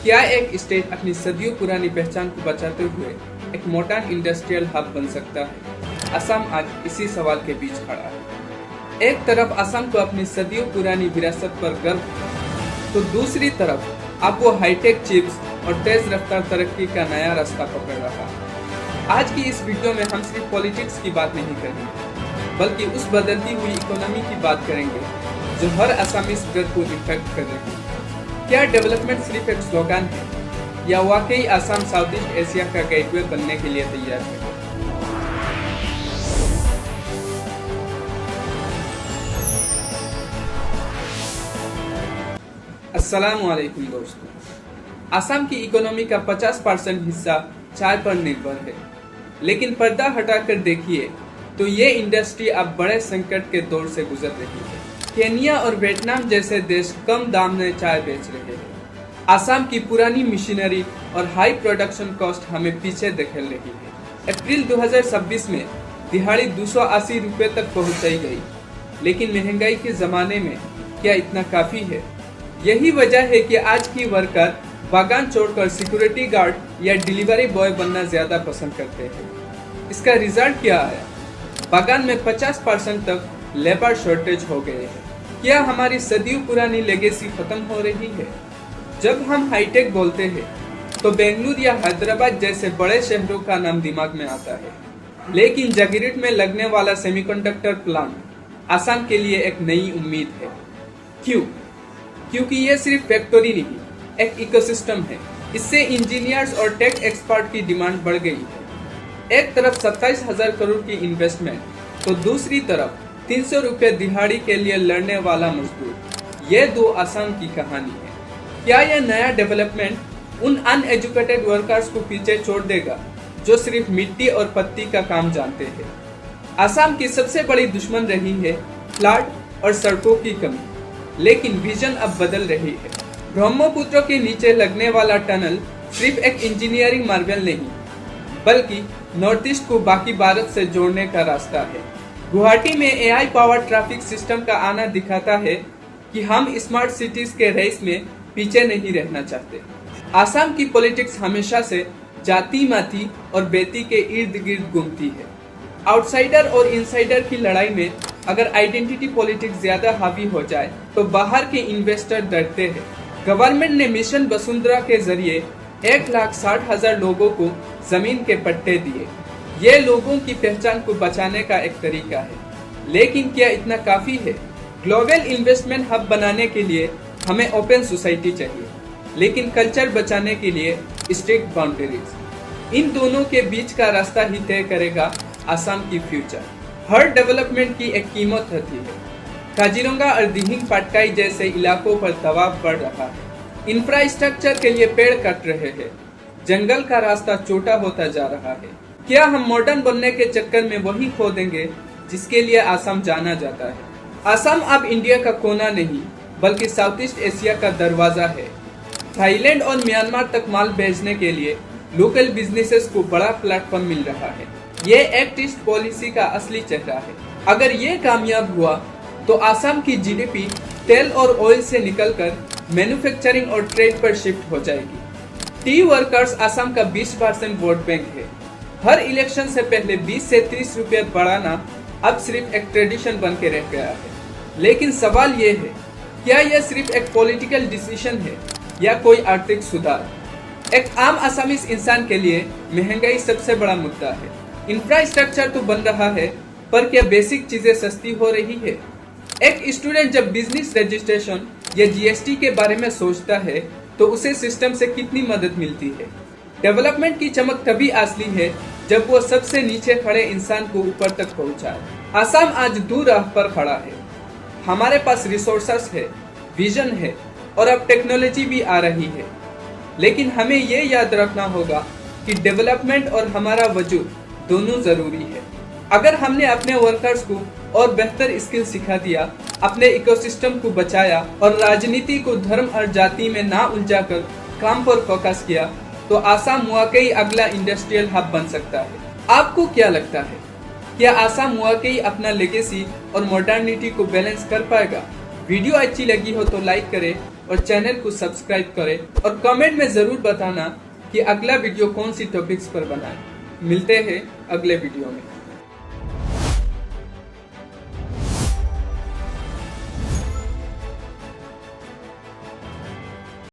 क्या एक स्टेट अपनी सदियों पुरानी पहचान को बचाते हुए एक मॉडर्न इंडस्ट्रियल हब बन सकता है? असम आज इसी सवाल के बीच खड़ा है। एक तरफ असम को अपनी सदियों पुरानी विरासत पर गर्व है, तो दूसरी तरफ अब वो हाईटेक चिप्स और तेज रफ्तार तरक्की का नया रास्ता पकड़ रहा है। आज की इस वीडियो में हम सिर्फ पॉलिटिक्स की बात नहीं करेंगे, बल्कि उस बदलती हुई इकोनॉमी की बात करेंगे जो हर असमीज ब्लड को इफेक्ट कर रही है। क्या डेवलपमेंट सिर्फ एक स्लोगन है या वाकई असम साउथ ईस्ट एशिया का गेटवे बनने के लिए तैयार है? अस्सलाम वालेकुम दोस्तों। असम की इकोनॉमी का 50% हिस्सा चाय पर निर्भर है, लेकिन पर्दा हटाकर देखिए तो ये इंडस्ट्री अब बड़े संकट के दौर से गुजर रही है। केन्या और वियतनाम जैसे देश कम दाम में चाय बेच रहे हैं। असम की पुरानी मशीनरी और हाई प्रोडक्शन कॉस्ट हमें पीछे धकेल रही है। अप्रैल 2026 में दिहाड़ी 280 रुपये तक पहुंचाई गई, लेकिन महंगाई के जमाने में क्या इतना काफी है? यही वजह है कि आज की वर्कर बागान छोड़कर सिक्योरिटी गार्ड या डिलीवरी बॉय बनना ज्यादा पसंद करते हैं। इसका रिजल्ट क्या आया? बागान में 50% तक लेबर शॉर्टेज हो गए हैं। क्या हमारी सदियों पुरानी लेगेसी खत्म हो रही है? जब हम हाईटेक बोलते हैं तो बेंगलुरु या हैदराबाद जैसे बड़े शहरों का नाम दिमाग में आता है, लेकिन जगीरट में लगने वाला सेमीकंडक्टर प्लांट असम के लिए एक नई उम्मीद है। क्यों? क्योंकि ये सिर्फ फैक्ट्री नहीं, एक इकोसिस्टम है। इससे इंजीनियर्स और टेक एक्सपर्ट की डिमांड बढ़ गई है। एक तरफ 27,000 करोड़ की इन्वेस्टमेंट, तो दूसरी तरफ 300 रुपये दिहाड़ी के लिए लड़ने वाला मजदूर। ये दो असम की कहानी है। क्या यह नया डेवलपमेंट उन अनएजुकेटेड वर्कर्स को पीछे छोड़ देगा जो सिर्फ मिट्टी और पत्ती का काम जानते हैं? असम की सबसे बड़ी दुश्मन रही है फ्लड और सड़कों की कमी, लेकिन विजन अब बदल रही है। ब्रह्मपुत्र के नीचे लगने वाला टनल सिर्फ एक इंजीनियरिंग मार्वल नहीं, बल्कि नॉर्थ ईस्ट को बाकी भारत से जोड़ने का रास्ता है। गुवाहाटी में एआई पावर ट्रैफिक सिस्टम का आना दिखाता है कि हम स्मार्ट सिटीज के रेस में पीछे नहीं रहना चाहते। असम की पॉलिटिक्स हमेशा से जाति माती और बेटी के इर्द गिर्द घूमती है। आउटसाइडर और इनसाइडर की लड़ाई में अगर आइडेंटिटी पॉलिटिक्स ज्यादा हावी हो जाए तो बाहर के इन्वेस्टर डरते हैं। गवर्नमेंट ने मिशन वसुंधरा के जरिए 1,60,000 लोगों को जमीन के पट्टे दिए। ये लोगों की पहचान को बचाने का एक तरीका है, लेकिन क्या इतना काफी है? ग्लोबल इन्वेस्टमेंट हब बनाने के लिए हमें ओपन सोसाइटी चाहिए, लेकिन कल्चर बचाने के लिए स्ट्रिक्ट बाउंड्रीज। इन दोनों के बीच का रास्ता ही तय करेगा असम की फ्यूचर। हर डेवलपमेंट की एक कीमत होती है। काजीरंगा और दिहिंग पटकाई जैसे इलाकों पर दबाव बढ़ रहा है। इंफ्रास्ट्रक्चर के लिए पेड़ कट रहे हैं, जंगल का रास्ता छोटा होता जा रहा है। क्या हम मॉडर्न बनने के चक्कर में वही खो देंगे जिसके लिए असम जाना जाता है? असम अब इंडिया का कोना नहीं, बल्कि साउथ ईस्ट एशिया का दरवाजा है। थाईलैंड और म्यांमार तक माल भेजने के लिए लोकल बिजनेसेस को बड़ा प्लेटफॉर्म मिल रहा है। ये एक्ट ईस्ट पॉलिसी का असली चेहरा है। अगर ये कामयाब हुआ तो असम की जीडीपी तेल और ऑयल से निकलकर मैन्युफैक्चरिंग और ट्रेड पर शिफ्ट हो जाएगी। टी वर्कर्स असम का 20% वोट बैंक है। हर इलेक्शन से पहले 20 से 30 रुपये बढ़ाना अब सिर्फ एक ट्रेडिशन बन के रह गया है। लेकिन सवाल ये है, क्या यह सिर्फ एक पॉलिटिकल डिसीजन है या कोई आर्थिक सुधार? एक आम असमीज इंसान के लिए महंगाई सबसे बड़ा मुद्दा है। इंफ्रास्ट्रक्चर तो बन रहा है, पर क्या बेसिक चीजें सस्ती हो रही है? एक स्टूडेंट जब बिजनेस रजिस्ट्रेशन या जीएसटी के बारे में सोचता है तो उसे सिस्टम से कितनी मदद मिलती है? डेवलपमेंट की चमक तभी असली है जब वो सबसे नीचे खड़े इंसान को ऊपर तक पहुंचाए। असम आज दूर राह पर खड़ा है। हमारे पास रिसोर्सेस है, विजन है और अब टेक्नोलॉजी भी आ रही है, लेकिन हमें ये याद रखना होगा कि डेवलपमेंट और हमारा वजूद दोनों जरूरी है। अगर हमने अपने वर्कर्स को और बेहतर स्किल सिखा दिया, अपने इकोसिस्टम को बचाया और राजनीति को धर्म और जाति में ना उलझाकर काम पर फोकस किया, तो असम वाकई अगला इंडस्ट्रियल हब बन सकता है। आपको क्या लगता है? क्या असम वाकई अपना लेगेसी और मॉडर्निटी को बैलेंस कर पाएगा? वीडियो अच्छी लगी हो तो लाइक करें और चैनल को सब्सक्राइब करें और कमेंट में जरूर बताना कि अगला वीडियो कौन सी टॉपिक्स पर बनाएं। मिलते हैं अगले वीडियो में।